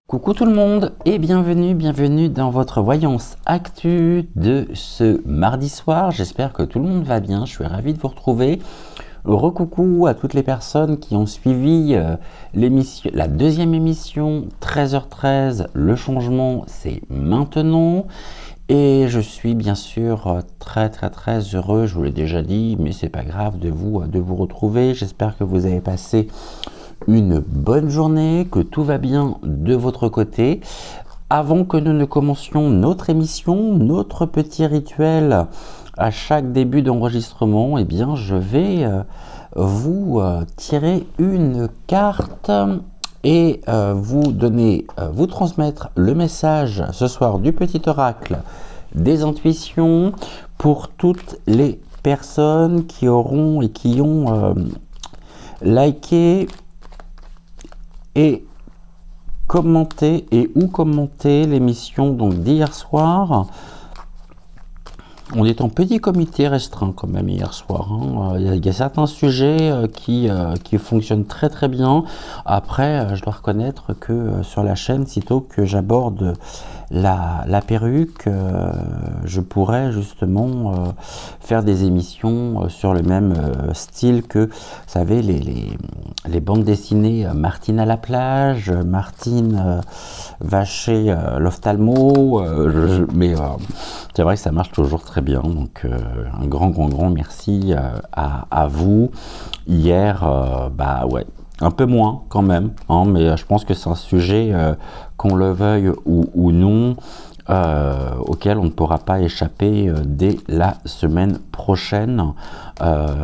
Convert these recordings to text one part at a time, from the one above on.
Coucou tout le monde et bienvenue dans votre voyance actu de ce mardi soir. J'espère que tout le monde va bien, je suis ravi de vous retrouver. Recoucou à toutes les personnes qui ont suivi l'émission, la deuxième émission, 13h13, le changement c'est maintenant. Et je suis bien sûr très heureux, je vous l'ai déjà dit, mais c'est pas grave de vous retrouver. J'espère que vous avez passé une bonne journée, que tout va bien de votre côté. Avant que nous ne commencions notre émission, notre petit rituel à chaque début d'enregistrement, eh bien je vais vous tirer une carte et vous transmettre le message ce soir du petit oracle des intuitions pour toutes les personnes qui auront et qui ont liké et commenter l'émission donc d'hier soir. On est en petit comité restreint quand même hier soir, hein. Il y a certains sujets qui fonctionnent très bien. Après, je dois reconnaître que sur la chaîne, sitôt que j'aborde la perruque, je pourrais justement faire des émissions sur le même style que, vous savez, les bandes dessinées Martine à la plage, Martine va chez l'ophtalmo, mais c'est vrai que ça marche toujours très bien. Donc un grand merci à vous. Hier, bah ouais, un peu moins quand même, hein, mais je pense que c'est un sujet, qu'on le veuille ou non, auquel on ne pourra pas échapper dès la semaine prochaine.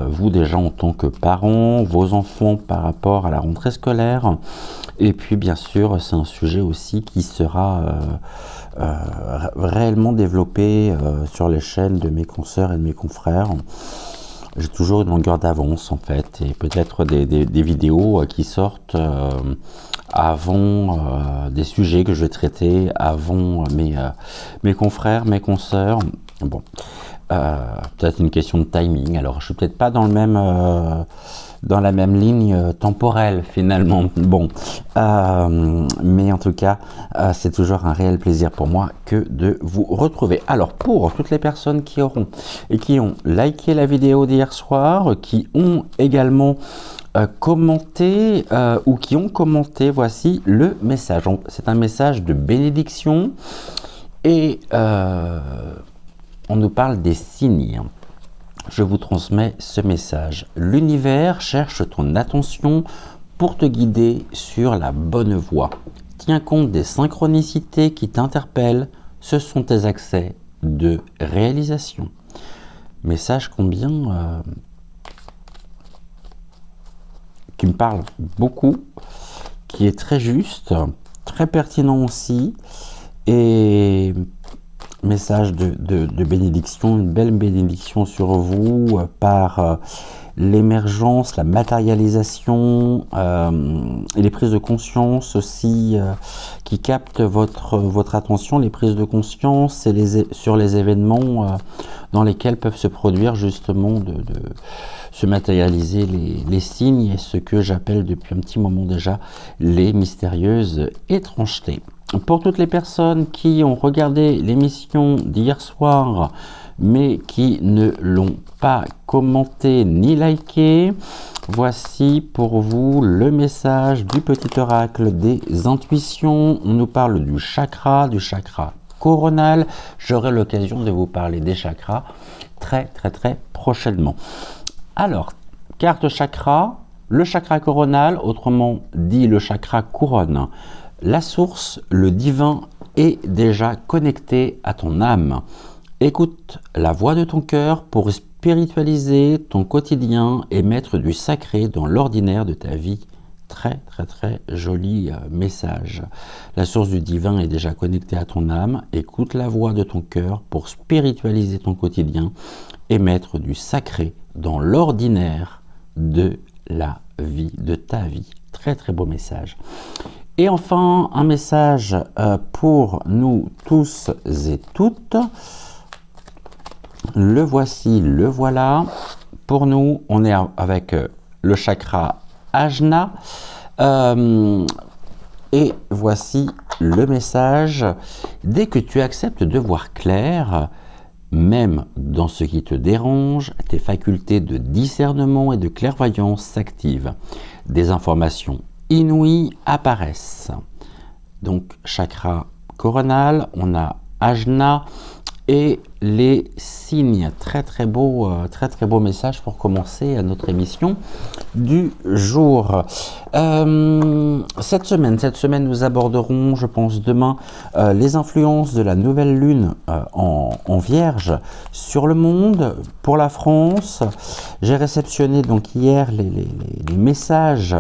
Vous déjà en tant que parents, vos enfants par rapport à la rentrée scolaire, et puis bien sûr c'est un sujet aussi qui sera réellement développé sur les chaînes de mes consoeurs et de mes confrères. J'ai toujours une longueur d'avance en fait, et peut-être des vidéos qui sortent avant des sujets que je vais traiter avant mes confrères, mes consoeurs. Bon, peut-être une question de timing. Alors je suis peut-être pas dans le même dans la même ligne temporelle finalement. Bon, mais en tout cas, c'est toujours un réel plaisir pour moi que de vous retrouver. Alors pour toutes les personnes qui auront et qui ont liké la vidéo d'hier soir, qui ont également commenté ou qui ont commenté, voici le message. C'est un message de bénédiction et on nous parle des signes. Je vous transmets ce message. L'univers cherche ton attention pour te guider sur la bonne voie. Tiens compte des synchronicités qui t'interpellent. Ce sont tes accès de réalisation. Message combien qui me parle beaucoup, qui est très juste, très pertinent aussi, et message de bénédiction, une belle bénédiction sur vous par l'émergence, la matérialisation et les prises de conscience aussi qui captent votre attention, les prises de conscience et sur les événements dans lesquels peuvent se produire justement se matérialiser les signes et ce que j'appelle depuis un petit moment déjà les mystérieuses étrangetés. Pour toutes les personnes qui ont regardé l'émission d'hier soir mais qui ne l'ont pas commenté ni liké, voici pour vous le message du petit oracle des intuitions. On nous parle du chakra coronal. J'aurai l'occasion de vous parler des chakras très prochainement. Alors, carte chakra, le chakra coronal, autrement dit le chakra couronne. La source, le divin, est déjà connecté à ton âme. Écoute la voix de ton cœur pour spiritualiser ton quotidien et mettre du sacré dans l'ordinaire de ta vie. Très joli message. La source du divin est déjà connectée à ton âme. Écoute la voix de ton cœur pour spiritualiser ton quotidien et mettre du sacré dans l'ordinaire de la vie, de ta vie. Très beau message. Et enfin, un message pour nous tous et toutes. Le voici, le voilà. Pour nous, on est avec le chakra Ajna. Et voici le message. Dès que tu acceptes de voir clair, même dans ce qui te dérange, tes facultés de discernement et de clairvoyance s'activent. Des informations inouïes apparaissent. Donc, chakra coronal, on a Ajna et les signes. Très très beau message pour commencer notre émission du jour. Cette semaine, nous aborderons, je pense demain, les influences de la nouvelle lune en Vierge sur le monde. Pour la France, j'ai réceptionné donc hier les messages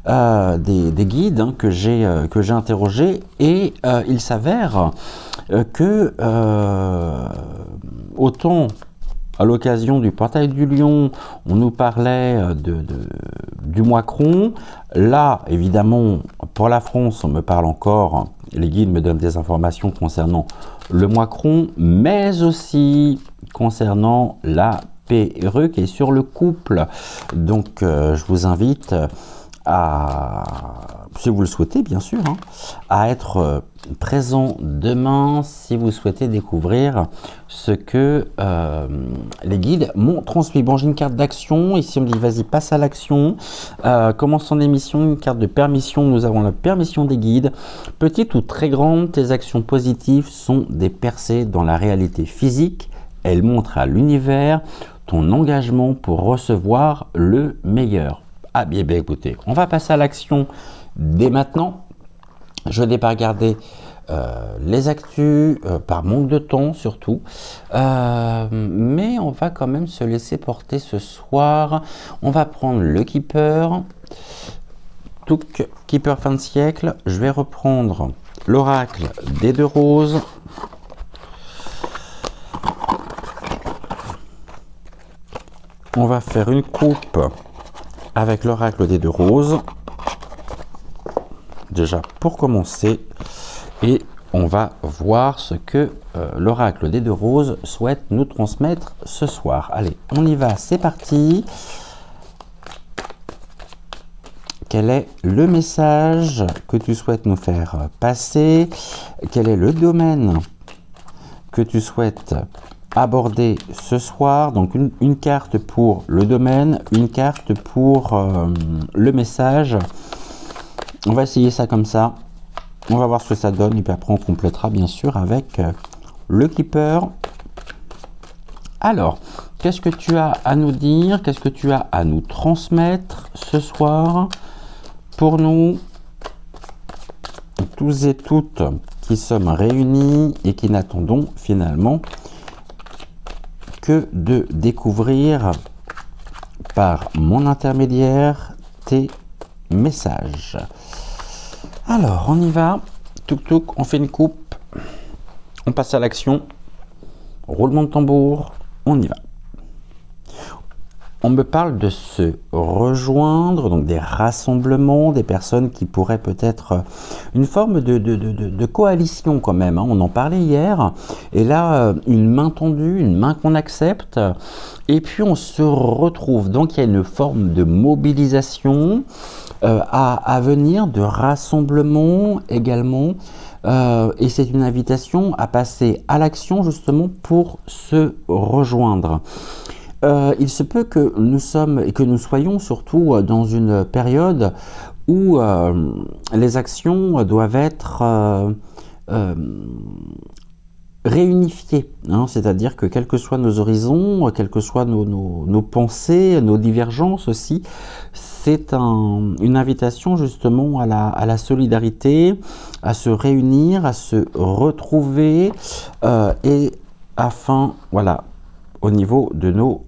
des guides que j'ai interrogés, et il s'avère que autant à l'occasion du portail du Lion, on nous parlait du mois-cron. Là, évidemment, pour la France, on me parle encore, les guides me donnent des informations concernant le mois-cron, mais aussi concernant la perruque et sur le couple. Donc, je vous invite à, si vous le souhaitez bien sûr, à être présent demain si vous souhaitez découvrir ce que les guides m'ont transmis. Bon, j'ai une carte d'action, ici on me dit vas-y passe à l'action, commence ton émission, une carte de permission, nous avons la permission des guides. Petite ou très grande, tes actions positives sont des percées dans la réalité physique, elles montrent à l'univers ton engagement pour recevoir le meilleur. Ah bien, écoutez, on va passer à l'action dès maintenant. Je n'ai pas regardé les actus, par manque de temps surtout, mais on va quand même se laisser porter ce soir. On va prendre le Keeper, Keeper fin de siècle. Je vais reprendre l'oracle des deux roses. On va faire une coupe avec l'oracle des deux roses, déjà pour commencer, et on va voir ce que l'oracle des deux roses souhaite nous transmettre ce soir. Allez, on y va, c'est parti. Quel est le message que tu souhaites nous faire passer? Quel est le domaine que tu souhaites aborder ce soir? Donc une carte pour le domaine, une carte pour le message. On va essayer ça comme ça, on va voir ce que ça donne, et puis après on complétera bien sûr avec le Keeper. Alors, qu'est-ce que tu as à nous dire, qu'est-ce que tu as à nous transmettre ce soir pour nous tous et toutes qui sommes réunis et qui n'attendons finalement que de découvrir par mon intermédiaire tes messages. Alors, on y va. On fait une coupe. On passe à l'action. Roulement de tambour. On y va. On me parle de se rejoindre, donc des rassemblements, des personnes qui pourraient peut-être une forme de coalition quand même. On en parlait hier. Et là, une main tendue, une main qu'on accepte. Et puis on se retrouve. Donc il y a une forme de mobilisation à venir, de rassemblement également. Et c'est une invitation à passer à l'action justement pour se rejoindre. Il se peut que nous soyons surtout dans une période où les actions doivent être réunifiées, c'est-à-dire que quels que soient nos horizons, quelles que soient nos pensées, nos divergences aussi, c'est une invitation justement à la solidarité, à se réunir, à se retrouver, et afin, voilà, au niveau de nos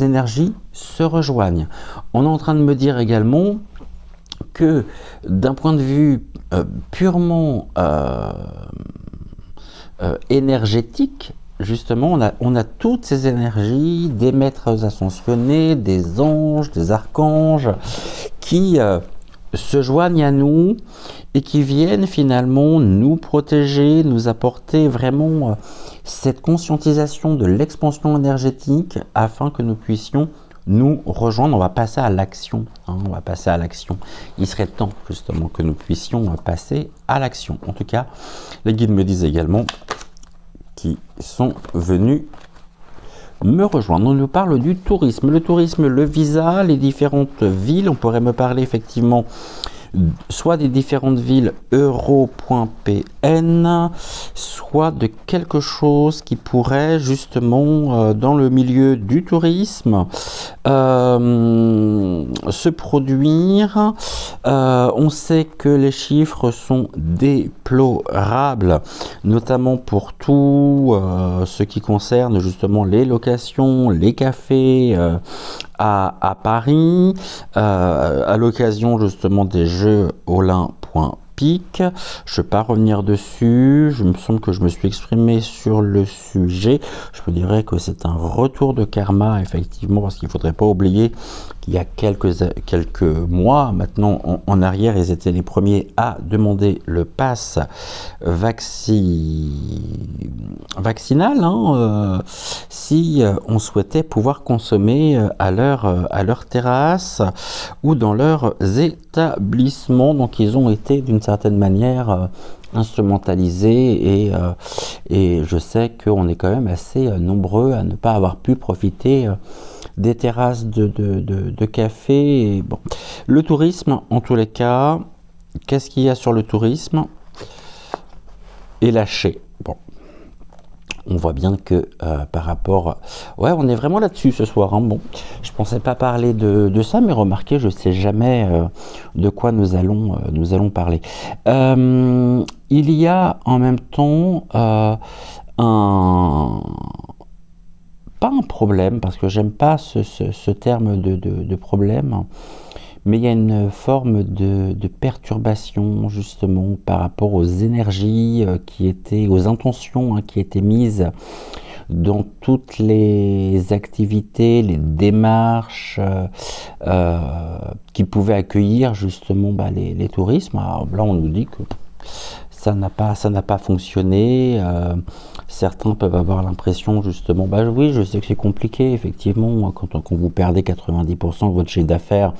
énergies se rejoignent. On est en train de me dire également que d'un point de vue purement énergétique, justement, on a toutes ces énergies, des maîtres ascensionnés, des anges, des archanges, qui se joignent à nous et qui viennent finalement nous protéger, nous apporter vraiment cette conscientisation de l'expansion énergétique afin que nous puissions nous rejoindre. On va passer à l'action. Hein, on va passer à l'action. Il serait temps justement que nous puissions passer à l'action. En tout cas, les guides me disent également qu'ils sont venus me rejoindre. On nous parle du tourisme. Le tourisme, le visa, les différentes villes. On pourrait me parler effectivement soit des différentes villes euro.pn, soit de quelque chose qui pourrait justement dans le milieu du tourisme se produire. On sait que les chiffres sont déplorables, notamment pour tout ce qui concerne justement les locations, les cafés à Paris, à l'occasion justement des Jeux Olympiques. Je ne vais pas revenir dessus, je me semble que je me suis exprimé sur le sujet. Je me dirais que c'est un retour de karma, effectivement, parce qu'il ne faudrait pas oublier qu'il y a quelques mois maintenant en arrière, ils étaient les premiers à demander le pass vaccinal, hein, si on souhaitait pouvoir consommer à leur terrasse ou dans leurs établissements. Donc ils ont été d'une certaine manière instrumentalisés et je sais qu'on est quand même assez nombreux à ne pas avoir pu profiter des terrasses de café. Et bon. Le tourisme, en tous les cas, qu'est-ce qu'il y a sur le tourisme? Et lâché. Bon. On voit bien que par rapport... Ouais, on est vraiment là-dessus ce soir. Hein. Bon, je pensais pas parler de ça, mais remarquez, je sais jamais de quoi nous allons parler. Il y a en même temps pas un problème, parce que j'aime pas ce terme de problème, mais il y a une forme de perturbation justement par rapport aux énergies aux intentions qui étaient mises dans toutes les activités, les démarches qui pouvaient accueillir justement les tourismes. Alors là, on nous dit que ça n'a pas fonctionné. Certains peuvent avoir l'impression justement, oui, je sais que c'est compliqué, effectivement, quand vous perdez 90% de votre chiffre d'affaires,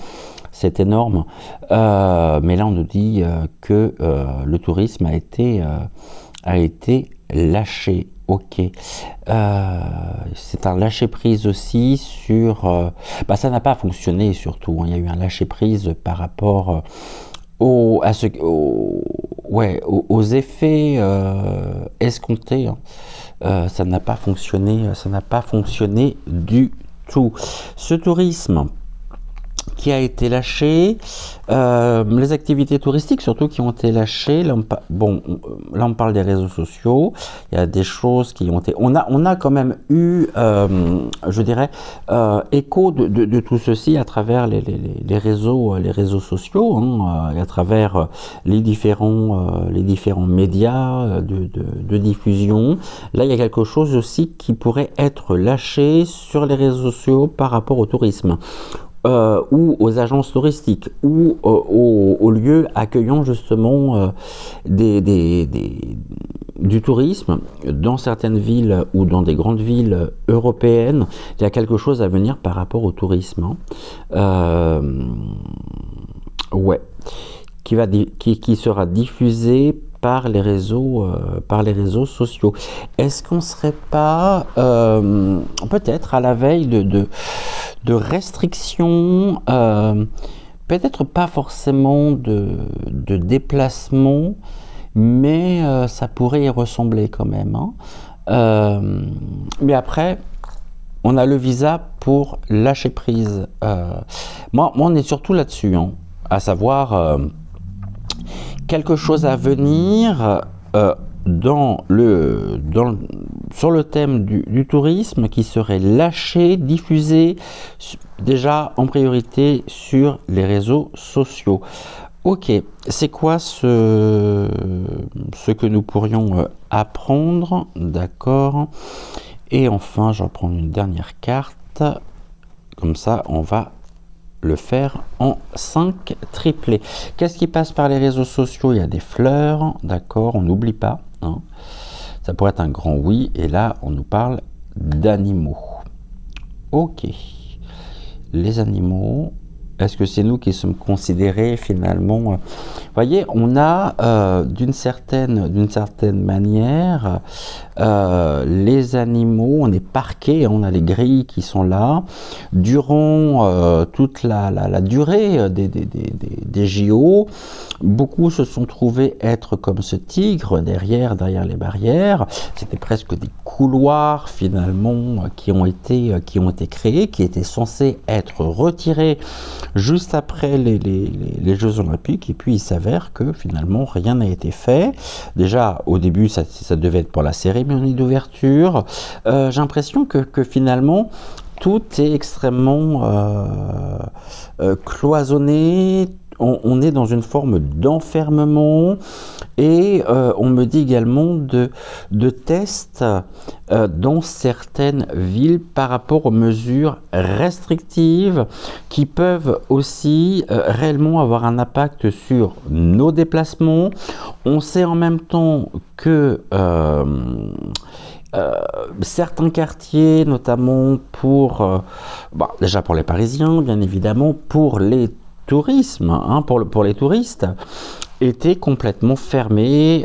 c'est énorme. Mais là, on nous dit que le tourisme a été lâché. Ok. C'est un lâcher-prise aussi sur... ça n'a pas fonctionné surtout. Hein. Il y a eu un lâcher-prise par rapport aux effets escomptés. Hein. Ça n'a pas fonctionné du tout. Ce tourisme qui a été lâché, les activités touristiques surtout qui ont été lâchées. Là, on parle des réseaux sociaux. Il y a des choses qui ont été... On a quand même eu, je dirais, écho de tout ceci à travers les réseaux sociaux, hein, et à travers les différents médias de diffusion. Là, il y a quelque chose aussi qui pourrait être lâché sur les réseaux sociaux par rapport au tourisme. Ou aux agences touristiques, ou aux lieux accueillant justement du tourisme dans certaines villes ou dans des grandes villes européennes. Il y a quelque chose à venir par rapport au tourisme. Hein. Qui sera diffusé par les réseaux sociaux. Est-ce qu'on ne serait pas peut-être à la veille de restrictions, peut-être pas forcément de déplacement, mais ça pourrait y ressembler quand même. Hein. Mais après, on a le visa pour lâcher prise. Moi, on est surtout là-dessus, hein, à savoir quelque chose à venir sur le thème du tourisme qui serait lâché, diffusé déjà en priorité sur les réseaux sociaux. Ok, c'est quoi ce que nous pourrions apprendre? D'accord. Et enfin, je vais prendre une dernière carte. Comme ça, on va le faire en 5 triplés. Qu'est-ce qui passe par les réseaux sociaux? Il y a des fleurs, d'accord, on n'oublie pas. Hein. Ça pourrait être un grand oui. Et là, on nous parle d'animaux. Ok. les animaux? Est-ce que c'est nous qui sommes considérés finalement? Vous voyez, on a d'une certaine manière les animaux, on est parqués, on a les grilles qui sont là. Durant toute la durée des JO, beaucoup se sont trouvés être comme ce tigre derrière les barrières. C'était presque des couloirs finalement qui ont été créés, qui étaient censés être retirés juste après les Jeux Olympiques, et puis il s'avère que finalement rien n'a été fait. Déjà au début ça devait être pour la cérémonie d'ouverture. J'ai l'impression que finalement tout est extrêmement cloisonné. On est dans une forme d'enfermement, et on me dit également de tests dans certaines villes par rapport aux mesures restrictives qui peuvent aussi réellement avoir un impact sur nos déplacements. On sait en même temps que certains quartiers, notamment pour déjà pour les Parisiens, bien évidemment, pour les tourisme, pour les touristes, était complètement fermé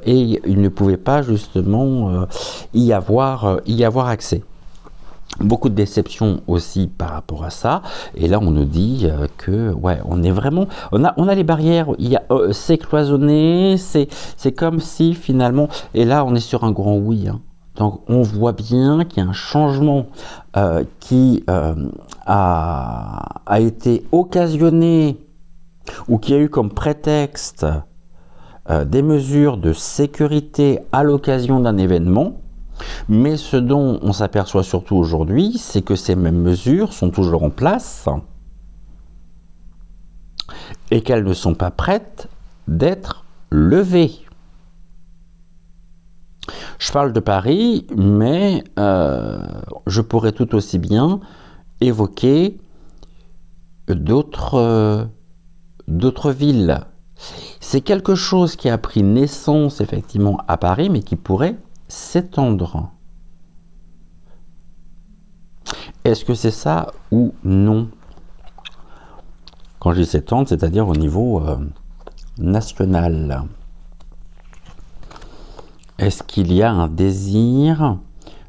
et ils ne pouvaient pas justement y avoir accès. Beaucoup de déceptions aussi par rapport à ça, et là on nous dit que ouais, on est vraiment, on a les barrières, c'est cloisonné, c'est comme si finalement, et là on est sur un grand oui, hein. Donc on voit bien qu'il y a un changement qui a été occasionné, ou qui a eu comme prétexte des mesures de sécurité à l'occasion d'un événement. Mais ce dont on s'aperçoit surtout aujourd'hui, c'est que ces mêmes mesures sont toujours en place et qu'elles ne sont pas prêtes d'être levées. Je parle de Paris, mais je pourrais tout aussi bien évoquer d'autres villes. C'est quelque chose qui a pris naissance effectivement à Paris, mais qui pourrait s'étendre. Est-ce que c'est ça ou non? Quand je dis s'étendre, c'est-à-dire au niveau national. Est-ce qu'il y a un désir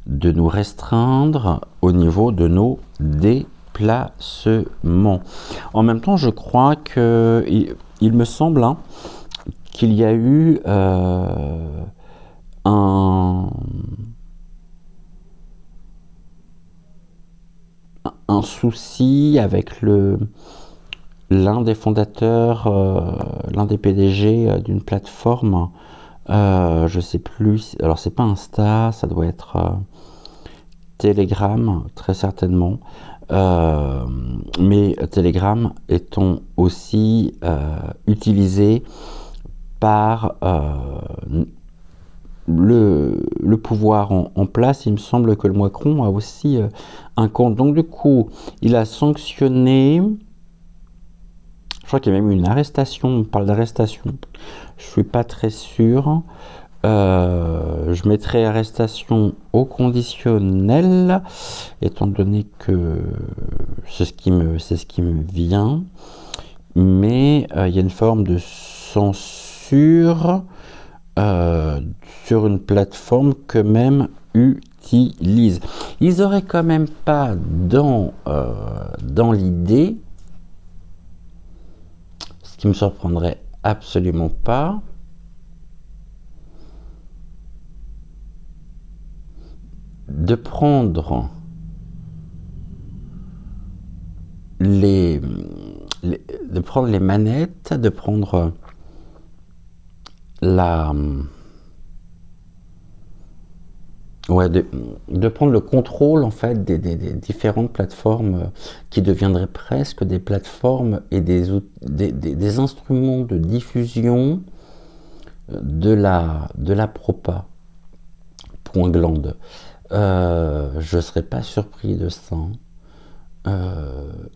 de nous restreindre au niveau de nos déplacements? En même temps, je crois que, il me semble qu'il y a eu un souci avec l'un des fondateurs, l'un des PDG d'une plateforme. Je sais plus, alors c'est pas Insta, ça doit être Telegram, très certainement, mais Telegram étant aussi utilisé par le pouvoir en place. Il me semble que le Macron a aussi un compte, donc du coup il a sanctionné. Je crois qu'il y a même eu une arrestation, on parle d'arrestation, je ne suis pas très sûr. Je mettrai arrestation au conditionnel, étant donné que c'est ce qui me vient. Mais il y a une forme de censure sur une plateforme qu'eux-mêmes utilisent. Ils n'auraient quand même pas dans l'idée, qui me surprendrait absolument pas, de prendre les manettes, de prendre de prendre le contrôle en fait des différentes plateformes qui deviendraient presque des plateformes et des instruments de diffusion de la propa. Point glande. Je serais pas surpris de ça.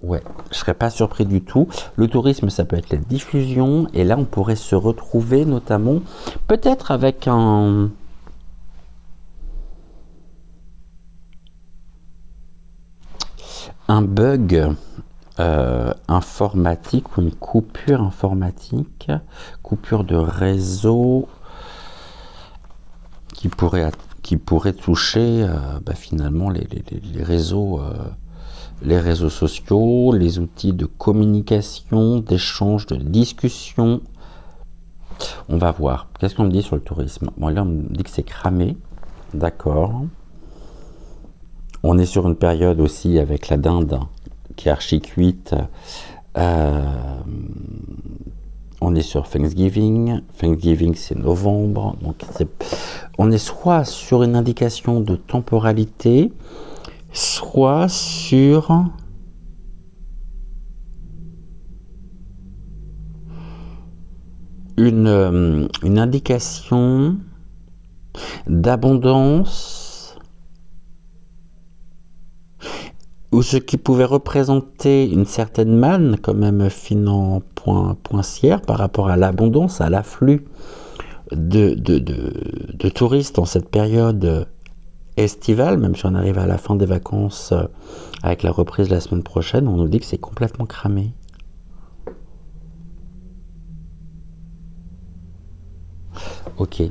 Ouais, je serais pas surpris du tout. Le tourisme, ça peut être la diffusion, et là on pourrait se retrouver notamment peut-être avec un bug informatique ou une coupure informatique, coupure de réseau qui pourrait toucher finalement les réseaux sociaux, les outils de communication, d'échange, de discussion. On va voir. Qu'est-ce qu'on me dit sur le tourisme? Bon, là, on me dit que c'est cramé. D'accord. On est sur une période aussi avec la dinde qui est archi cuite. On est sur Thanksgiving. Thanksgiving, c'est novembre. Donc, on est soit sur une indication de temporalité, soit sur une indication d'abondance, ou ce qui pouvait représenter une certaine manne quand même poincière par rapport à l'abondance, à l'afflux de touristes en cette période estivale, même si on arrive à la fin des vacances avec la reprise la semaine prochaine, on nous dit que c'est complètement cramé. Ok.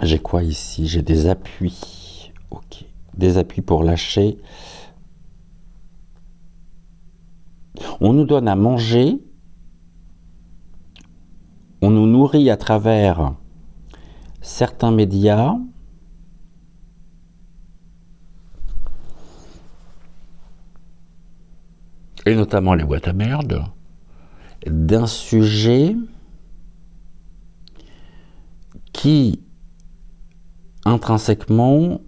J'ai quoi ici? J'ai des appuis. Ok. Des appuis pour lâcher. On nous donne à manger. On nous nourrit à travers certains médias. Et notamment les boîtes à merde. D'un sujet qui intrinsèquement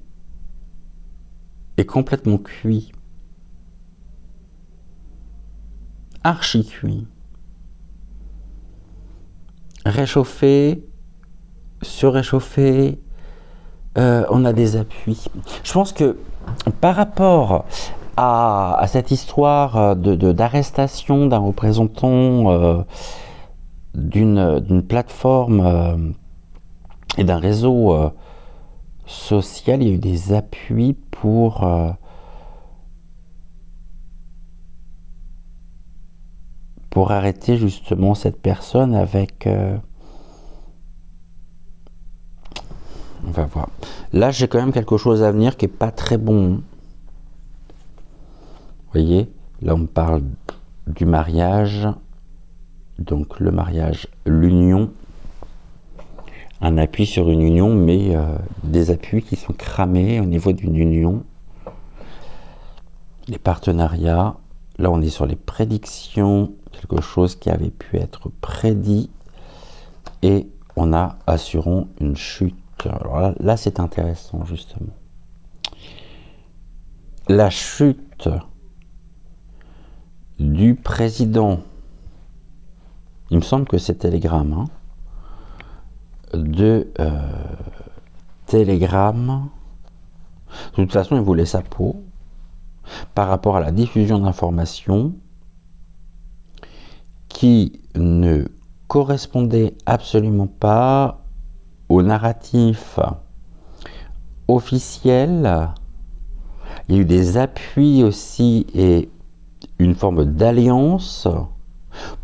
est complètement cuit, archi cuit, réchauffé, surréchauffé, on a des appuis. Je pense que par rapport à cette histoire d'arrestation d'un représentant d'une plateforme et d'un réseau social, il y a eu des appuis pour arrêter justement cette personne avec... on va voir. Là, j'ai quand même quelque chose à venir qui n'est pas très bon. Vous voyez, là, on me parle du mariage. Donc, le mariage, l'union. Un appui sur une union, mais des appuis qui sont cramés au niveau d'une union. Les partenariats. Là, on est sur les prédictions. Quelque chose qui avait pu être prédit. Et on a, assurons, une chute. Alors là c'est intéressant, justement. La chute du président, il me semble que c'est Telegram, hein, de Telegram. De toute façon, il voulait sa peau par rapport à la diffusion d'informations qui ne correspondait absolument pas au narratif officiel. Il y a eu des appuis aussi et une forme d'alliance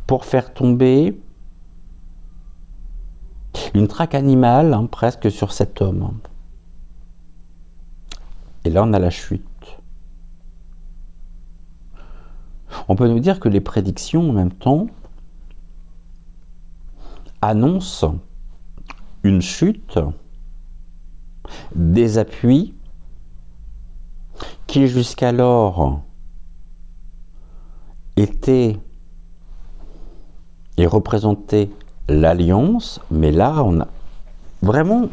pour faire tomber une traque animale, hein, presque sur cet homme. Et là, on a la chute. On peut nous dire que les prédictions, en même temps, annoncent une chute des appuis qui jusqu'alors étaient et représentaient l'alliance, mais là on a vraiment,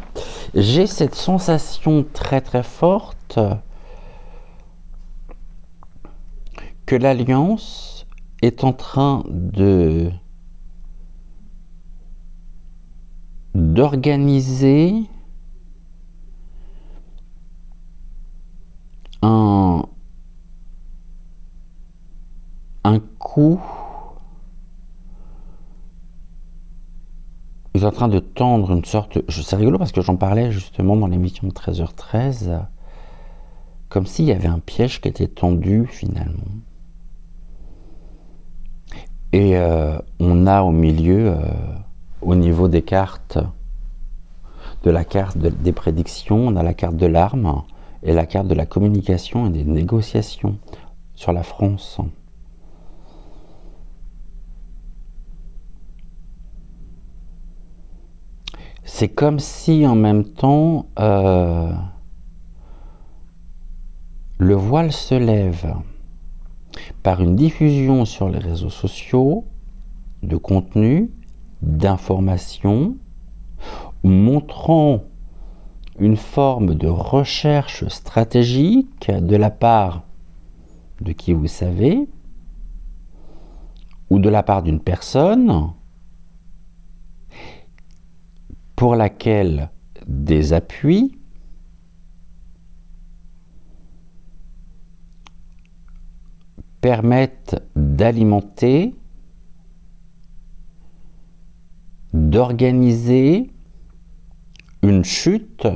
j'ai cette sensation très très forte que l'alliance est en train d'organiser un coup. Ils sont en train de tendre une sorte... C'est rigolo parce que j'en parlais justement dans l'émission de 13h13. comme s'il y avait un piège qui était tendu finalement. Et on a au milieu, au niveau des cartes, de la carte des prédictions, on a la carte de l'arme et la carte de la communication et des négociations sur la France. C'est comme si en même temps le voile se lève par une diffusion sur les réseaux sociaux de contenu, d'informations, montrant une forme de recherche stratégique de la part de qui vous savez, ou de la part d'une personne pour laquelle des appuis permettent d'alimenter, d'organiser une chute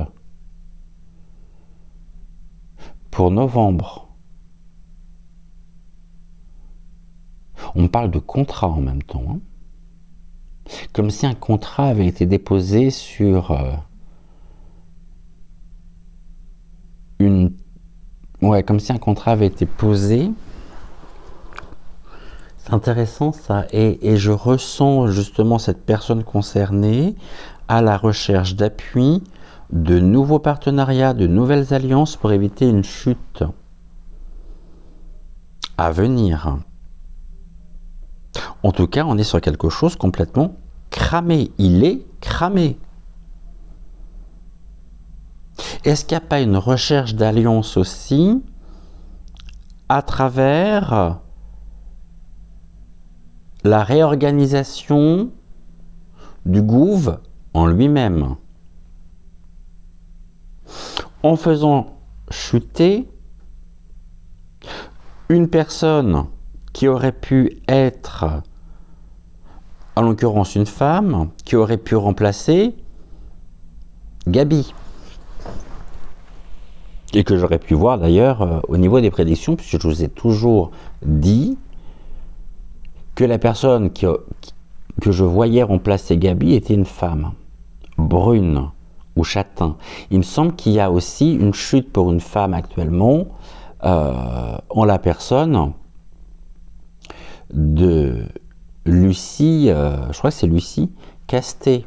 pour novembre. On parle de contrat en même temps, hein. Comme si un contrat avait été déposé sur comme si un contrat avait été posé. C'est intéressant ça, et je ressens justement cette personne concernée à la recherche d'appui, de nouveaux partenariats, de nouvelles alliances pour éviter une chute à venir. En tout cas, on est sur quelque chose complètement cramé. Il est cramé. Est-ce qu'il n'y a pas une recherche d'alliance aussi à travers la réorganisation du gouv en lui-même, en faisant chuter une personne qui aurait pu être, en l'occurrence une femme, qui aurait pu remplacer Gabi. Et que j'aurais pu voir d'ailleurs au niveau des prédictions, puisque je vous ai toujours dit que la personne que je voyais remplacer Gabi était une femme, brune ou châtain. Il me semble qu'il y a aussi une chute pour une femme actuellement, en la personne de Lucie, je crois que c'est Lucie Casté.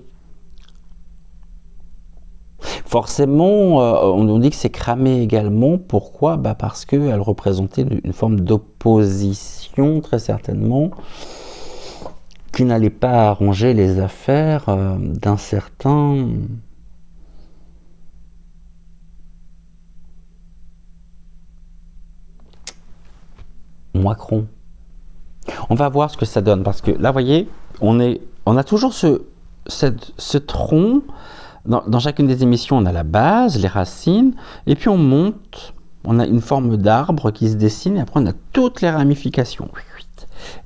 Forcément, on dit que c'est cramé également. Pourquoi? Parce qu'elle représentait une forme d'opposition, très certainement, qui n'allait pas arranger les affaires d'un certain Macron. On va voir ce que ça donne, parce que là, vous voyez, on a toujours ce tronc. Dans chacune des émissions, on a la base, les racines, et puis on monte, on a une forme d'arbre qui se dessine, et après on a toutes les ramifications.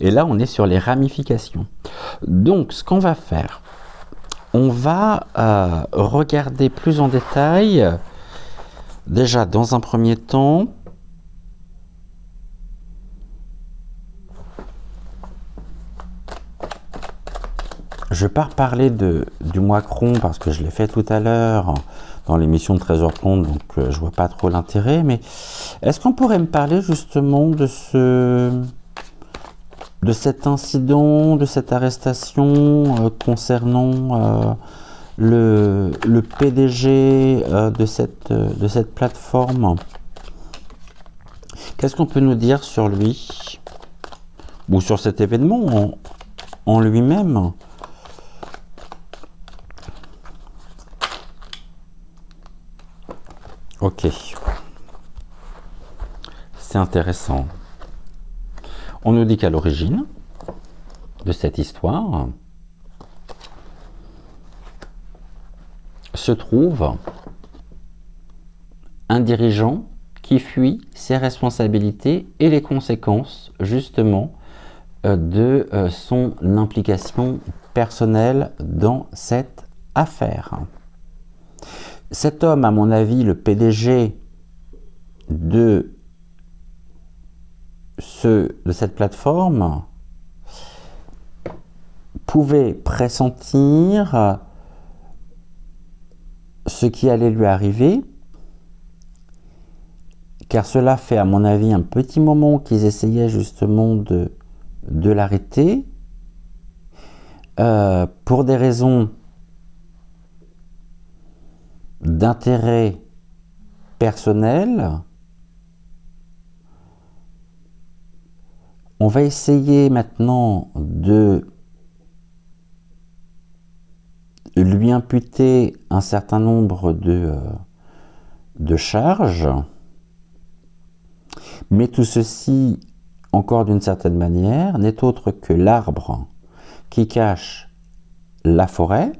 Et là, on est sur les ramifications. Donc, ce qu'on va faire, on va regarder plus en détail, déjà dans un premier temps, je ne vais pas reparler du Macron parce que je l'ai fait tout à l'heure dans l'émission de 13h30, donc je ne vois pas trop l'intérêt. Mais est-ce qu'on pourrait me parler justement de cet incident, de cette arrestation concernant le PDG de cette plateforme? Qu'est-ce qu'on peut nous dire sur lui ou sur cet événement en lui-même? Ok, c'est intéressant. On nous dit qu'à l'origine de cette histoire se trouve un dirigeant qui fuit ses responsabilités et les conséquences justement de son implication personnelle dans cette affaire. Cet homme, à mon avis, le PDG de cette plateforme pouvait pressentir ce qui allait lui arriver, car cela fait à mon avis un petit moment qu'ils essayaient justement de l'arrêter, pour des raisons d'intérêt personnel. On va essayer maintenant de lui imputer un certain nombre de charges, mais tout ceci, encore d'une certaine manière, n'est autre que l'arbre qui cache la forêt,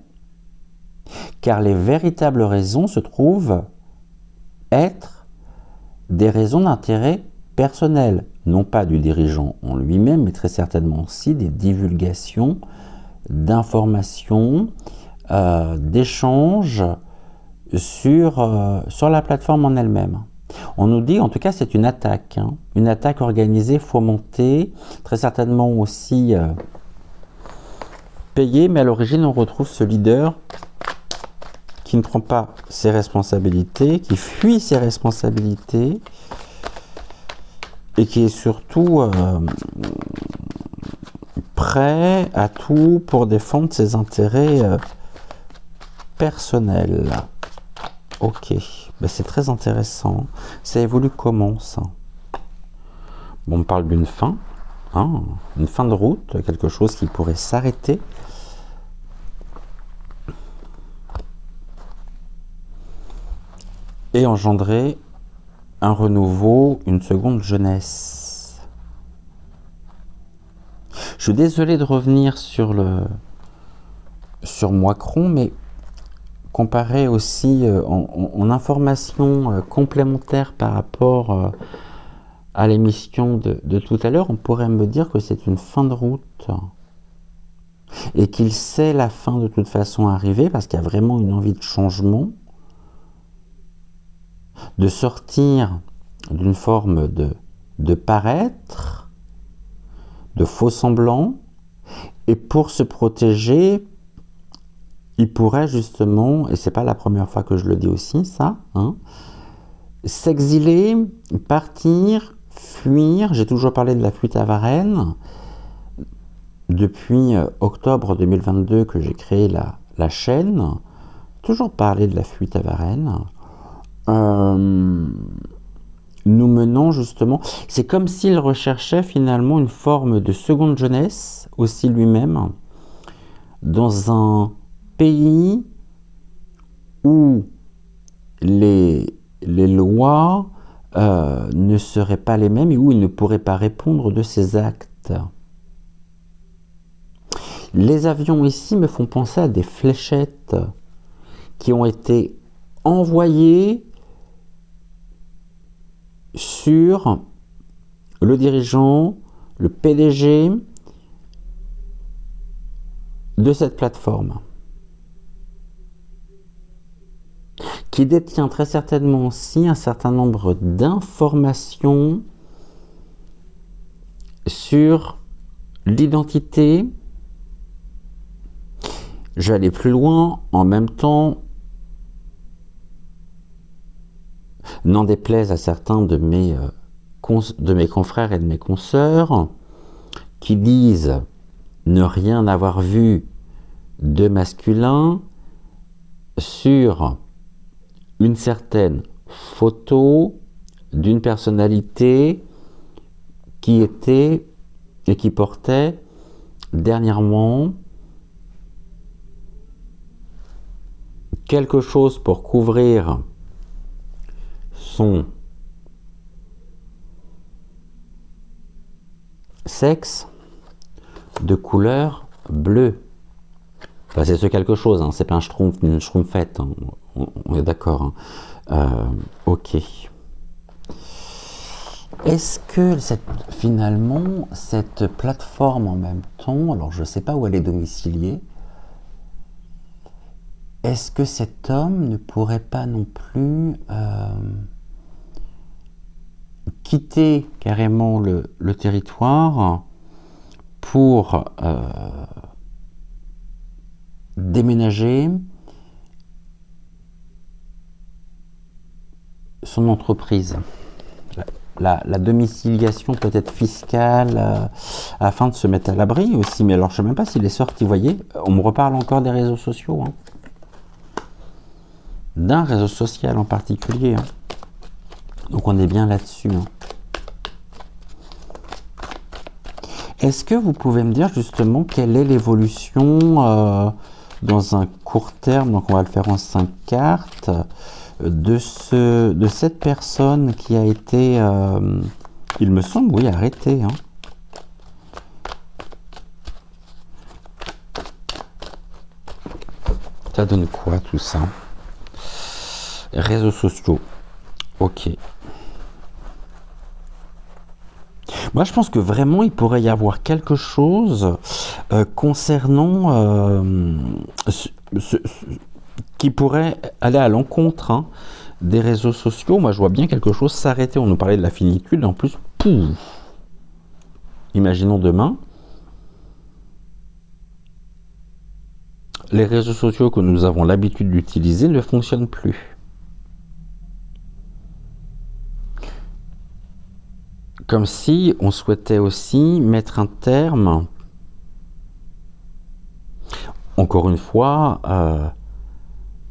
car les véritables raisons se trouvent être des raisons d'intérêt personnel, non pas du dirigeant en lui-même, mais très certainement aussi des divulgations d'informations, d'échanges sur la plateforme en elle-même. On nous dit, en tout cas, c'est une attaque organisée, fomentée, très certainement aussi payée, mais à l'origine, on retrouve ce leader qui ne prend pas ses responsabilités, qui fuit ses responsabilités, et qui est surtout prêt à tout pour défendre ses intérêts personnels. Ok, ben c'est très intéressant. Ça évolue comment, ça? Bon, on parle d'une fin, hein, une fin de route, quelque chose qui pourrait s'arrêter. Et engendrer un renouveau, une seconde jeunesse. Je suis désolé de revenir sur Macron, mais comparé aussi en information complémentaire par rapport à l'émission de tout à l'heure, on pourrait me dire que c'est une fin de route et qu'il sait la fin de toute façon arriver parce qu'il y a vraiment une envie de changement, de sortir d'une forme de paraître, de faux semblant, et pour se protéger, il pourrait justement, et c'est pas la première fois que je le dis aussi, ça, hein, s'exiler, partir, fuir. J'ai toujours parlé de la fuite à Varennes. Depuis octobre 2022 que j'ai créé la chaîne, toujours parlé de la fuite à Varennes. Nous menons justement, c'est comme s'il recherchait finalement une forme de seconde jeunesse, aussi lui-même, dans un pays où les lois ne seraient pas les mêmes et où il ne pourrait pas répondre de ses actes. Les avions ici me font penser à des fléchettes qui ont été envoyées sur le dirigeant, le PDG de cette plateforme, qui détient très certainement aussi un certain nombre d'informations sur l'identité. Je vais aller plus loin, en même temps, n'en déplaise à certains de mes confrères et de mes consoeurs qui disent ne rien avoir vu de masculin sur une certaine photo d'une personnalité qui était et qui portait dernièrement quelque chose pour couvrir son sexe de couleur bleue. Enfin, c'est ce quelque chose, hein, c'est pas un schtroumpf, une schtroumpfette, hein, on est d'accord. Hein. Ok. Est-ce que finalement, cette plateforme en même temps, alors je ne sais pas où elle est domiciliée, est-ce que cet homme ne pourrait pas non plus quitter carrément le territoire pour déménager son entreprise. La domiciliation peut-être fiscale afin de se mettre à l'abri aussi. Mais alors je ne sais même pas s'il est sorti, vous voyez. On me reparle encore des réseaux sociaux. Hein. D'un réseau social en particulier. Hein. Donc on est bien là-dessus. Hein. Est-ce que vous pouvez me dire justement quelle est l'évolution dans un court terme, donc on va le faire en 5 cartes, de cette personne qui a été, il me semble, oui, arrêtée. Hein. Ça donne quoi tout ça? Réseaux sociaux. Ok. Moi, je pense que vraiment, il pourrait y avoir quelque chose concernant qui pourrait aller à l'encontre hein, des réseaux sociaux. Moi, je vois bien quelque chose s'arrêter. On nous parlait de la finitude. En plus, pouf, imaginons demain, les réseaux sociaux que nous avons l'habitude d'utiliser ne fonctionnent plus. Comme si on souhaitait aussi mettre un terme, encore une fois,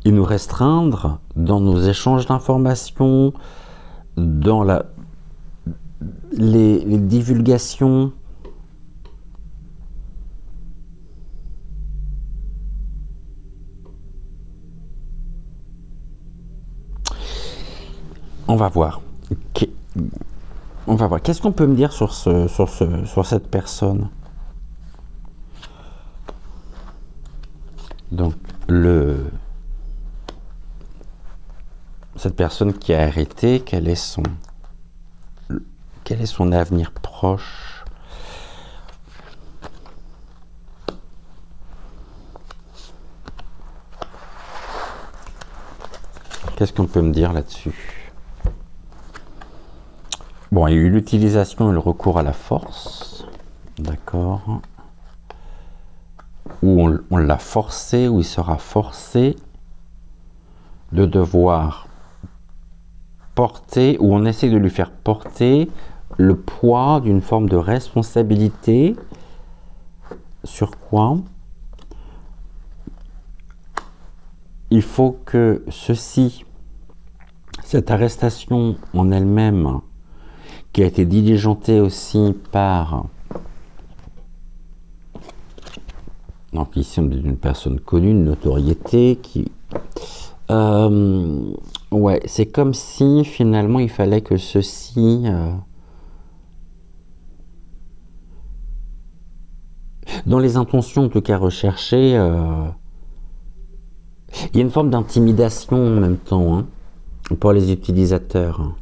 et nous restreindre dans nos échanges d'informations, dans les divulgations. On va voir. On va voir. Qu'est-ce qu'on peut me dire sur cette personne? Donc, cette personne qui a arrêté, quel est son avenir proche? Qu'est-ce qu'on peut me dire là-dessus? Bon, il y a eu l'utilisation et le recours à la force, d'accord, où on l'a forcé, où il sera forcé de devoir porter, où on essaie de lui faire porter le poids d'une forme de responsabilité. Sur quoi? Il faut que cette arrestation en elle-même, qui a été diligentée aussi par, donc ici on est d'une personne connue, une notoriété qui, ouais, c'est comme si finalement il fallait que ceci, dans les intentions en tout cas recherchées, il y a une forme d'intimidation en même temps, hein, pour les utilisateurs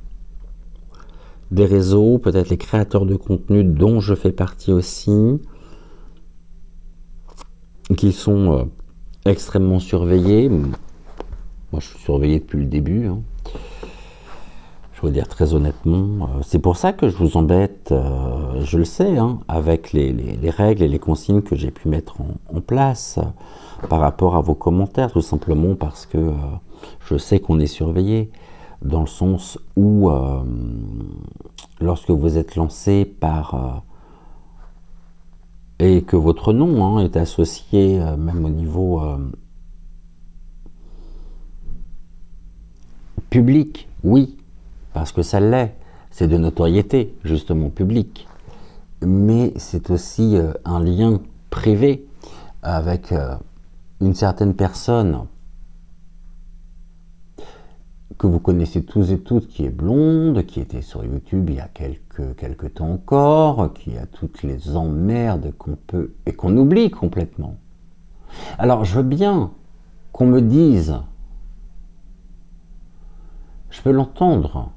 des réseaux, peut-être les créateurs de contenu dont je fais partie aussi, qui sont extrêmement surveillés. Moi, je suis surveillé depuis le début. Hein. Je veux dire très honnêtement. C'est pour ça que je vous embête, je le sais, hein, avec les règles et les consignes que j'ai pu mettre en place par rapport à vos commentaires, tout simplement parce que je sais qu'on est surveillé. Dans le sens où, lorsque vous êtes lancé par... et que votre nom hein, est associé, même au niveau public, oui, parce que ça l'est, c'est de notoriété, justement, publique. Mais c'est aussi un lien privé avec une certaine personne que vous connaissez tous et toutes, qui est blonde, qui était sur YouTube il y a quelques temps encore, qui a toutes les emmerdes qu'on peut et qu'on oublie complètement. Alors je veux bien qu'on me dise, je peux l'entendre,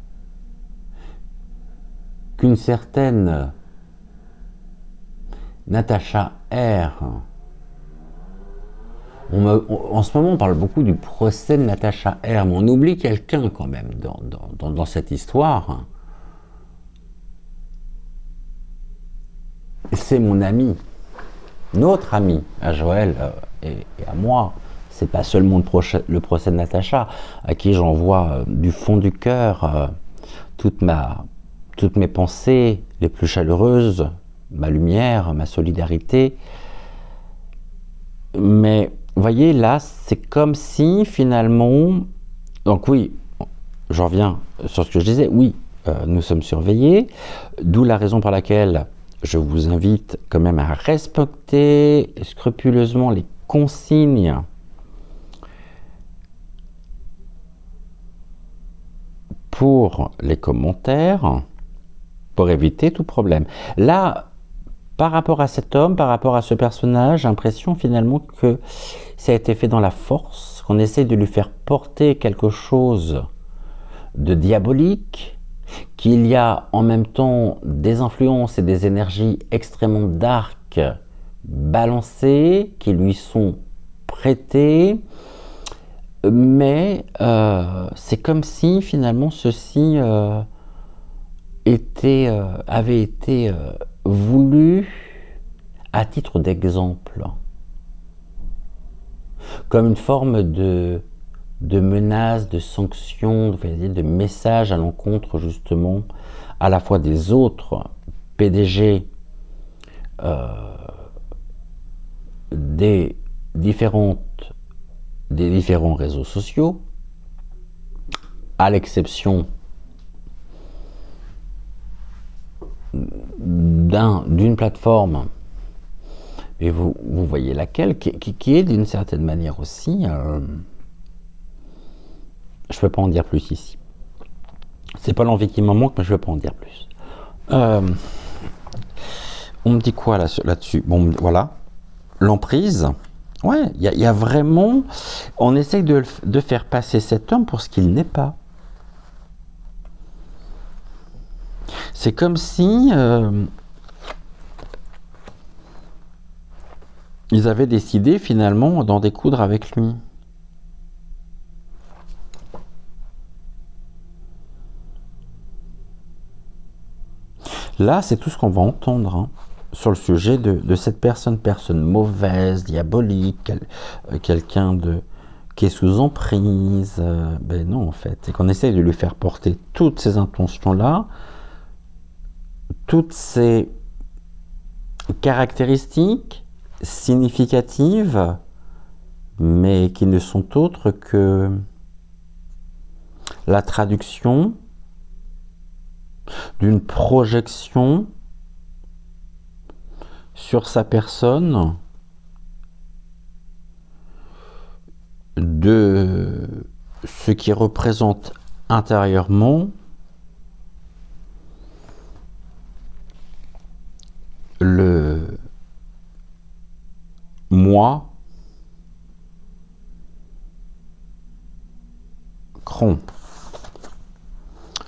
qu'une certaine Natacha R. En ce moment, on parle beaucoup du procès de Natacha R, mais on oublie quelqu'un quand même dans cette histoire. c'est mon ami, notre ami, à Joël et à moi. C'est pas seulement le procès de Natacha, à qui j'envoie du fond du cœur toutes mes pensées les plus chaleureuses, ma lumière, ma solidarité. Mais vous voyez, là, c'est comme si finalement... Donc oui, j'en reviens sur ce que je disais, oui, nous sommes surveillés, d'où la raison pour laquelle je vous invite quand même à respecter scrupuleusement les consignes pour les commentaires, pour éviter tout problème. Là, par rapport à cet homme, par rapport à ce personnage, j'ai l'impression finalement que ça a été fait dans la force, qu'on essaie de lui faire porter quelque chose de diabolique, qu'il y a en même temps des influences et des énergies extrêmement dark balancées, qui lui sont prêtées, mais c'est comme si finalement ceci avait été voulu à titre d'exemple, comme une forme de menace, de sanction, de message à l'encontre justement à la fois des autres PDG des différents réseaux sociaux, à l'exception d'une plateforme, et vous voyez laquelle, qui est d'une certaine manière aussi, je ne peux pas en dire plus ici. C'est pas l'envie qui m'en manque, mais je ne peux pas en dire plus. On me dit quoi là-dessus? Bon, voilà. L'emprise. Ouais, il y a vraiment... On essaye de faire passer cet homme pour ce qu'il n'est pas. C'est comme si ils avaient décidé finalement d'en découdre avec lui. Là, c'est tout ce qu'on va entendre hein, sur le sujet de cette personne mauvaise, diabolique, quelqu'un qui est sous emprise. Ben non, en fait, c'est qu'on essaye de lui faire porter toutes ces intentions-là, toutes ces caractéristiques significatives, mais qui ne sont autres que la traduction d'une projection sur sa personne de ce qui représente intérieurement le moi cron.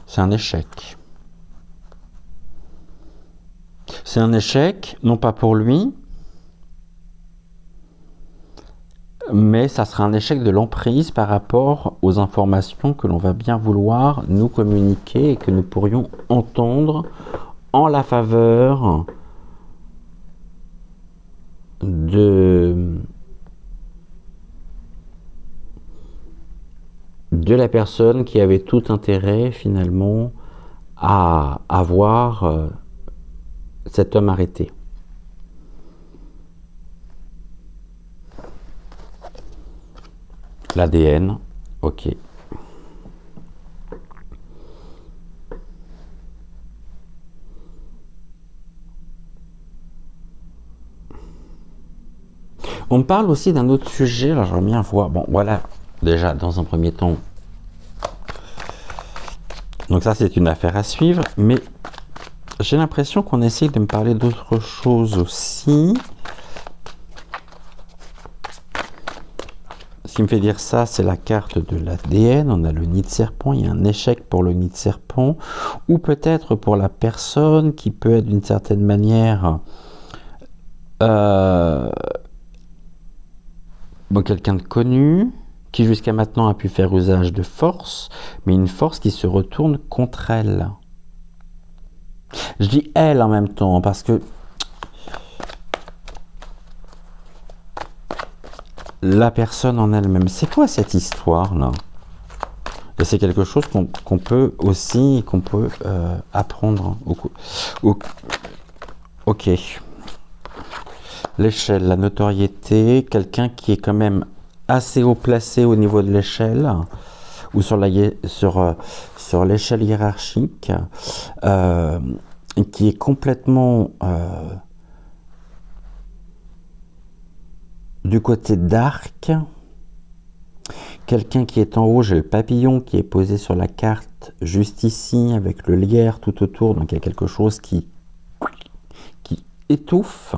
C'est un échec. C'est un échec, non pas pour lui, mais ça sera un échec de l'emprise par rapport aux informations que l'on va bien vouloir nous communiquer et que nous pourrions entendre en la faveur de la personne qui avait tout intérêt finalement à avoir cet homme arrêté. L'ADN, ok. On me parle aussi d'un autre sujet, alors j'aimerais bien voir. Bon, voilà, déjà, dans un premier temps. Donc ça, c'est une affaire à suivre, mais j'ai l'impression qu'on essaye de me parler d'autre chose aussi. Ce qui me fait dire ça, c'est la carte de l'ADN. On a le nid de serpent, il y a un échec pour le nid de serpent, ou peut-être pour la personne qui peut être d'une certaine manière quelqu'un de connu, qui jusqu'à maintenant a pu faire usage de force, mais une force qui se retourne contre elle. Je dis elle en même temps, parce que la personne en elle-même. C'est quoi cette histoire-là? Et c'est quelque chose qu'on peut aussi, apprendre. Ok. L'échelle, la notoriété, quelqu'un qui est quand même assez haut placé au niveau de l'échelle, ou sur l'échelle hiérarchique, qui est complètement du côté d'arc. Quelqu'un qui est en haut, j'ai le papillon qui est posé sur la carte juste ici, avec le lierre tout autour, donc il y a quelque chose qui étouffe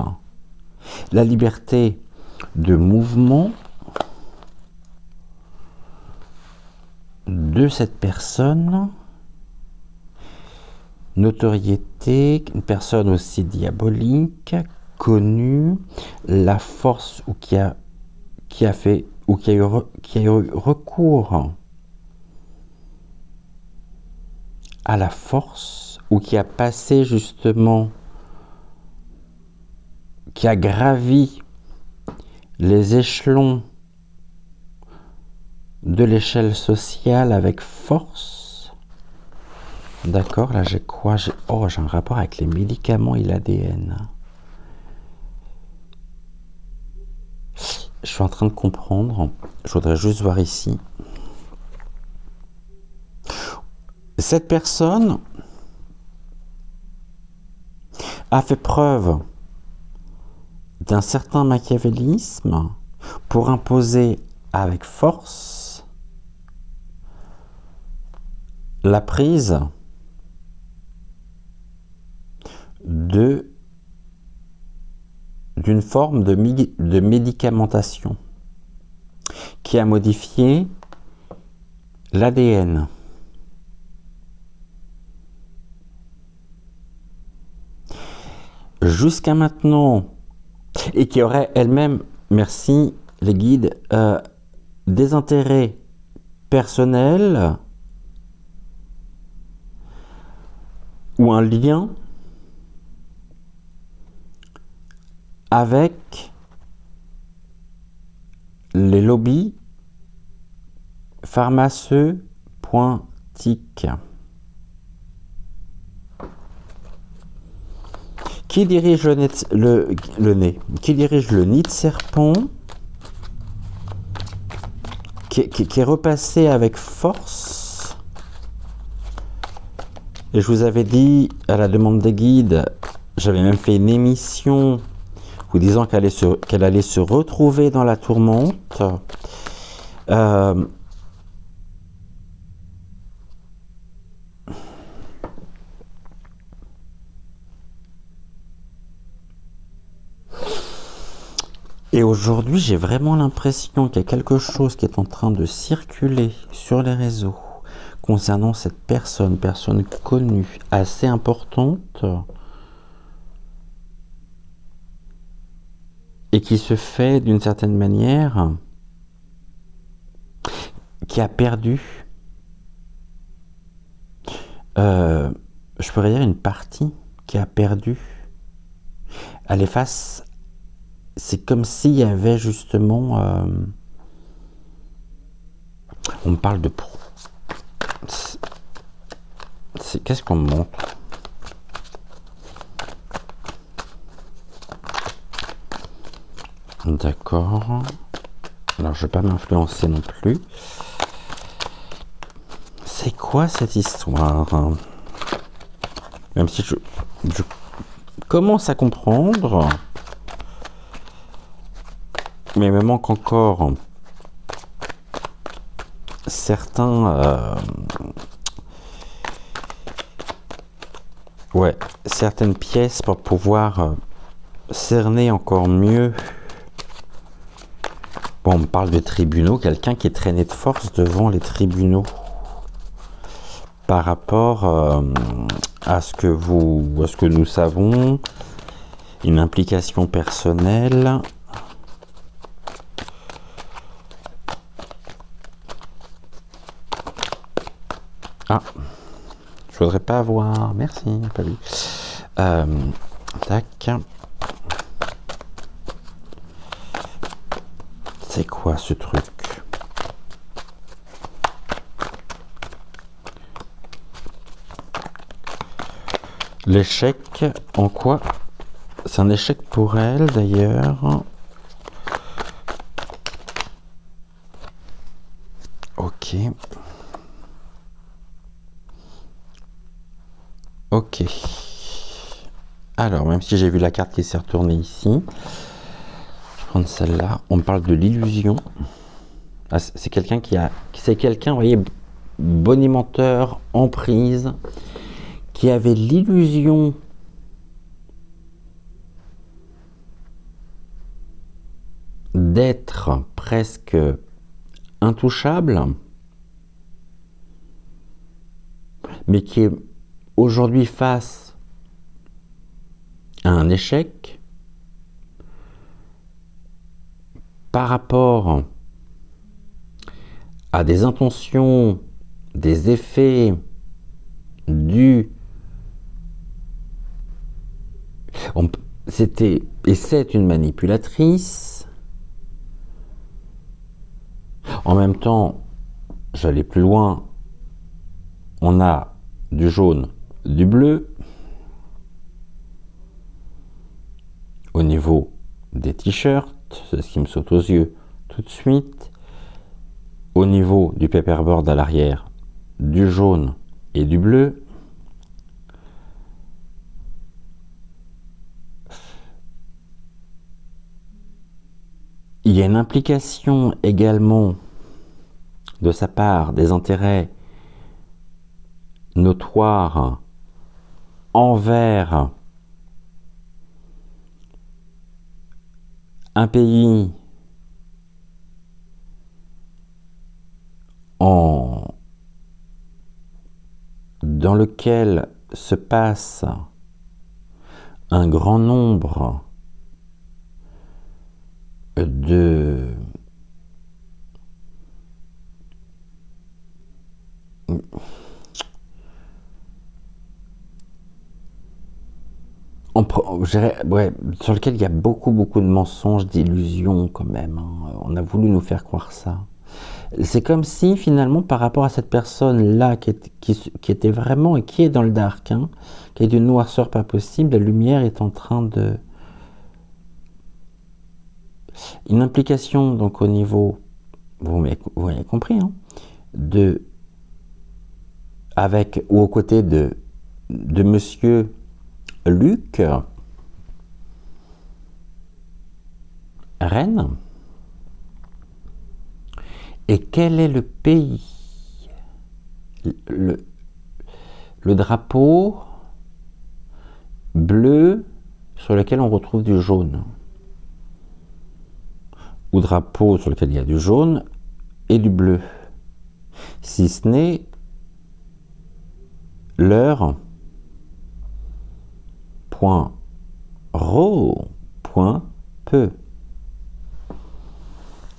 la liberté de mouvement de cette personne. Notoriété, une personne aussi diabolique, connue, la force ou qui a eu recours à la force, ou qui a passé justement, qui a gravi les échelons de l'échelle sociale avec force. D'accord, là j'ai quoi? J'ai un rapport avec les médicaments et l'ADN. Je suis en train de comprendre. Je voudrais juste voir ici. Cette personne a fait preuve d'un certain machiavélisme pour imposer avec force la prise d'une forme de médicamentation qui a modifié l'ADN. Jusqu'à maintenant, et qui aurait elle-même, merci les guides, des intérêts personnels ou un lien avec les lobbies pharmaceutiques. Qui dirige le nez? Qui dirige le nid de serpent? Qui est repassé avec force. Et je vous avais dit, à la demande des guides, j'avais même fait une émission vous disant qu'elle allait se retrouver dans la tourmente. Et aujourd'hui, j'ai vraiment l'impression qu'il y a quelque chose qui est en train de circuler sur les réseaux concernant cette personne connue, assez importante, et qui se fait d'une certaine manière, qui a perdu, je pourrais dire une partie, qui a perdu. Elle est face. C'est comme s'il y avait justement... on me parle de... Qu'est-ce qu'on me montre? D'accord. Alors, je ne vais pas m'influencer non plus. C'est quoi cette histoire? Même si je commence à comprendre... Mais il me manque encore certaines pièces pour pouvoir cerner encore mieux. Bon, on me parle de tribunaux, quelqu'un qui est traîné de force devant les tribunaux par rapport à ce que nous savons, une implication personnelle. Ah, je voudrais pas avoir. Merci, pas vu. Tac. C'est quoi ce truc? L'échec, en quoi? C'est un échec pour elle d'ailleurs. Ok. Ok. Alors, même si j'ai vu la carte qui s'est retournée ici, je vais prendre celle-là. On me parle de l'illusion. Ah, c'est quelqu'un c'est quelqu'un, vous voyez, bonimenteur, emprise, qui avait l'illusion d'être presque intouchable, mais qui est aujourd'hui face à un échec par rapport à des intentions, des effets dus. C'était et c'est une manipulatrice. En même temps, j'allais plus loin. On a du jaune, du bleu. Au niveau des t-shirts, c'est ce qui me saute aux yeux tout de suite. Au niveau du paperboard à l'arrière, du jaune et du bleu. Il y a une implication également de sa part des intérêts notoires envers un pays dans lequel se passe un grand nombre de sur lequel il y a beaucoup de mensonges, d'illusions quand même. Hein. On a voulu nous faire croire ça. C'est comme si finalement par rapport à cette personne-là qui était vraiment et qui est dans le dark, hein, qui est d'une noirceur pas possible, la lumière est en train de... Une implication donc au niveau, vous avez compris, hein, avec ou aux côtés de monsieur Luc Rennes. Et quel est le pays? Le drapeau bleu sur lequel on retrouve du jaune. Ou drapeau sur lequel il y a du jaune et du bleu. Si ce n'est leur point ro point peu.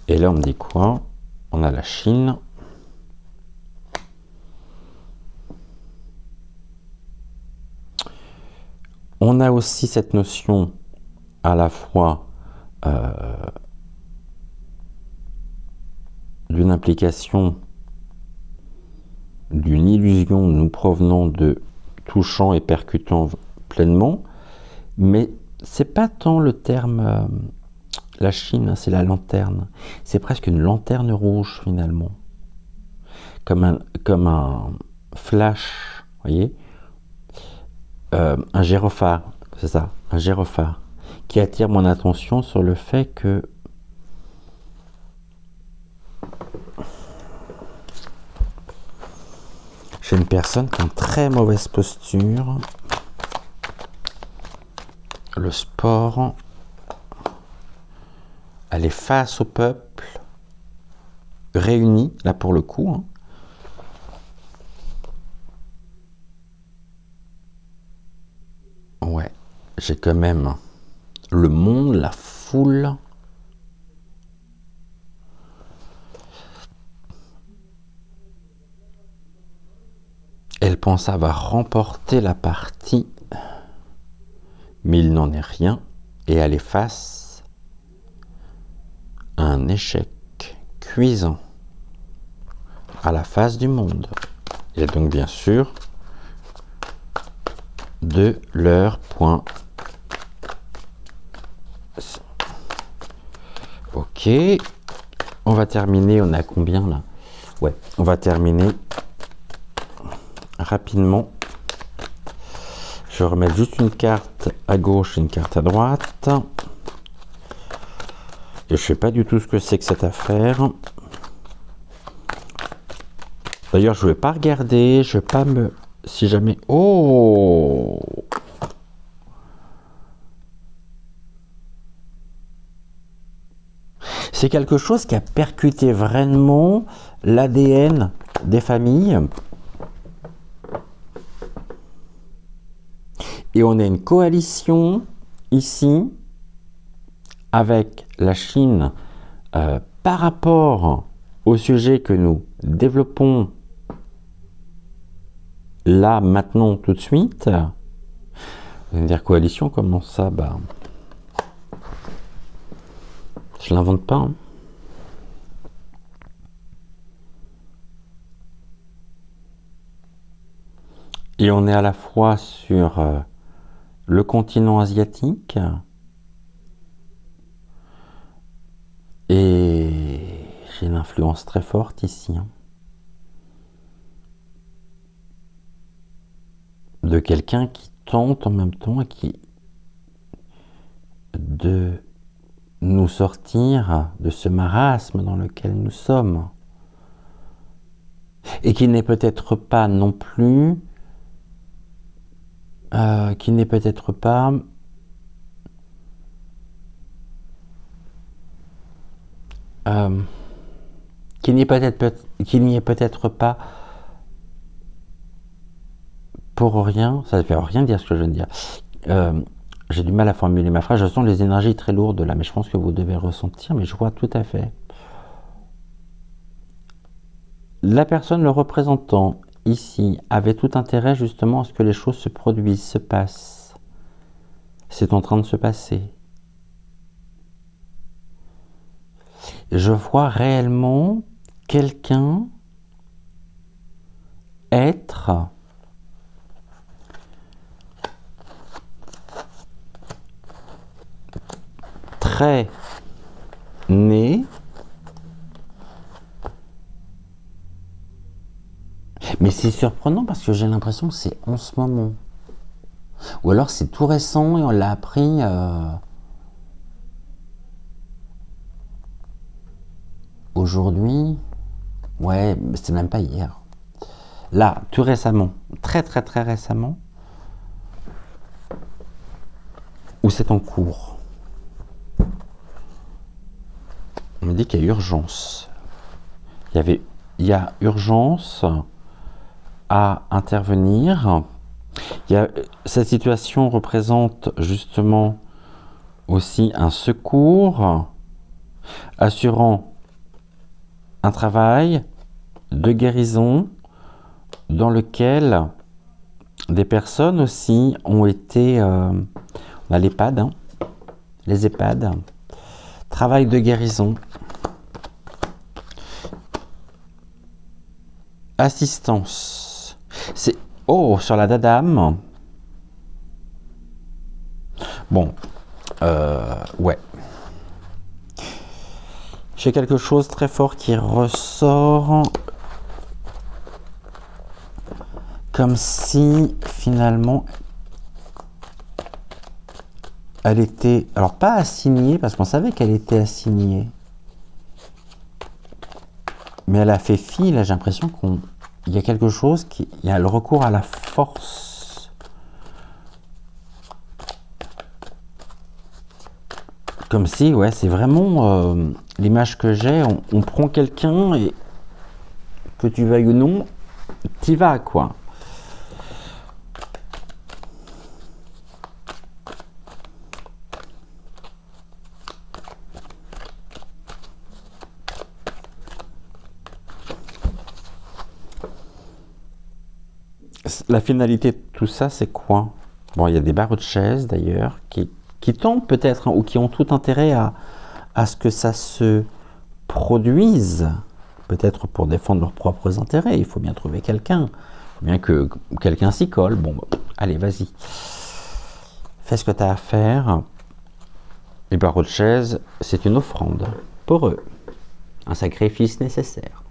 Et là on me dit quoi? On a la Chine. On a aussi cette notion à la fois d'une implication, d'une illusion nous provenant de touchant et percutant pleinement, mais c'est pas tant le terme la Chine, c'est la lanterne. C'est presque une lanterne rouge finalement. Comme un flash, vous voyez, un gyrophare, c'est ça, un gyrophare, qui attire mon attention sur le fait que j'ai une personne qui a une très mauvaise posture. Le sport, elle est face au peuple, réuni, là pour le coup. Hein. Ouais, j'ai quand même le monde, la foule. Elle pense avoir remporté la partie, mais il n'en est rien, et elle est face un échec cuisant à la face du monde. Et donc bien sûr de leur point. Ok, on va terminer, on a combien là? Ouais, on va terminer rapidement. Je vais remettre juste une carte à gauche et une carte à droite. Et je sais pas du tout ce que c'est que cette affaire. D'ailleurs, je vais pas regarder, je vais pas me... Si jamais... Oh! C'est quelque chose qui a percuté vraiment l'ADN des familles. Et on a une coalition ici avec la Chine par rapport au sujet que nous développons là, maintenant, tout de suite. Vous allez me dire coalition, comment ça? Bah, je l'invente pas. Hein. Et on est à la fois sur le continent asiatique et j'ai une influence très forte ici. Hein, de quelqu'un qui tente en même temps de nous sortir de ce marasme dans lequel nous sommes. Et qui n'est peut-être pas non plus... qui n'est peut-être pas... qui n'y est peut-être pas pour rien, ça ne fait rien dire ce que je viens de dire. J'ai du mal à formuler ma phrase, je sens les énergies très lourdes là, mais je pense que vous devez ressentir, mais je vois tout à fait. La personne, le représentant, ici, avait tout intérêt justement à ce que les choses se produisent, se passent. C'est en train de se passer. Je vois réellement quelqu'un être très né, mais c'est surprenant parce que j'ai l'impression que c'est en ce moment. Ou alors c'est tout récent et on l'a appris aujourd'hui. Ouais, c'est même pas hier. Là, tout récemment, très récemment, ou c'est en cours. On me dit qu'il y a urgence. Il y a urgence à intervenir. Cette situation représente justement aussi un secours assurant un travail de guérison dans lequel des personnes aussi ont été... on a l'EHPAD, hein, les EHPAD, travail de guérison, assistance. C'est... Oh, sur la DADAM. Bon, ouais. J'ai quelque chose de très fort qui ressort. Comme si, finalement, elle était... Alors, pas assignée, parce qu'on savait qu'elle était assignée. Mais elle a fait fi, là, j'ai l'impression qu'il y a quelque chose qui... Il y a le recours à la force. Comme si, ouais, c'est vraiment l'image que j'ai. On prend quelqu'un et que tu veuilles ou non, t'y vas, quoi. La finalité de tout ça, c'est quoi? Bon, il y a des barreaux de chaises, d'ailleurs, qui tentent peut-être, hein, ou qui ont tout intérêt à ce que ça se produise, peut-être pour défendre leurs propres intérêts. Il faut bien trouver quelqu'un. Il faut bien que quelqu'un s'y colle. Bon, allez, vas-y. Fais ce que tu as à faire. Les barreaux de chaise, c'est une offrande pour eux. Un sacrifice nécessaire.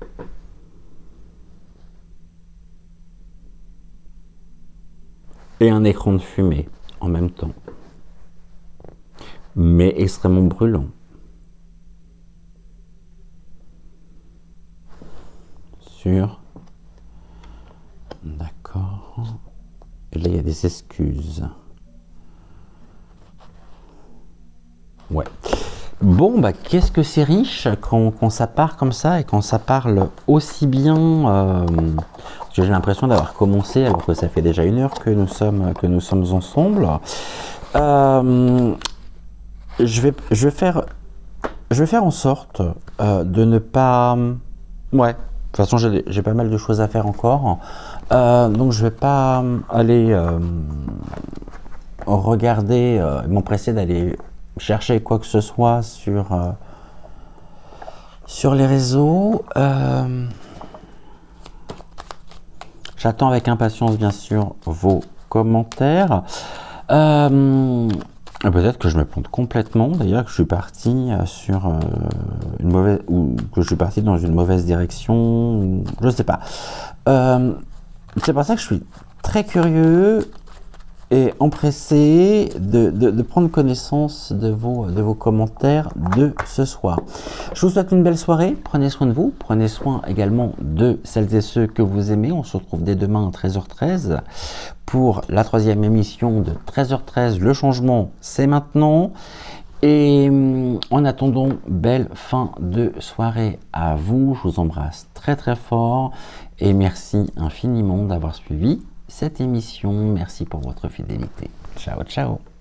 Et un écran de fumée en même temps. Mais extrêmement brûlant. D'accord. Et là, il y a des excuses. Ouais. Bon, bah, qu'est-ce que c'est riche quand ça part comme ça et quand ça parle aussi bien. J'ai l'impression d'avoir commencé alors que ça fait déjà 1 heure que nous sommes ensemble. Je vais faire en sorte de ne pas. Ouais. De toute façon, j'ai pas mal de choses à faire encore. Donc, je vais pas aller regarder, m'empresser d'aller chercher quoi que ce soit sur les réseaux. J'attends avec impatience, bien sûr, vos commentaires. Peut-être que je me plante complètement, d'ailleurs, que je suis parti sur une mauvaise, ou que je suis parti dans une mauvaise direction, je ne sais pas. C'est pour ça que je suis très curieux et empressé de prendre connaissance de vos commentaires de ce soir. Je vous souhaite une belle soirée, prenez soin de vous, prenez soin également de celles et ceux que vous aimez. On se retrouve dès demain à 13h13 pour la 3e émission de 13h13. Le changement, c'est maintenant. Et en attendant, belle fin de soirée à vous. Je vous embrasse très très fort et merci infiniment d'avoir suivi cette émission. Merci pour votre fidélité. Ciao, ciao.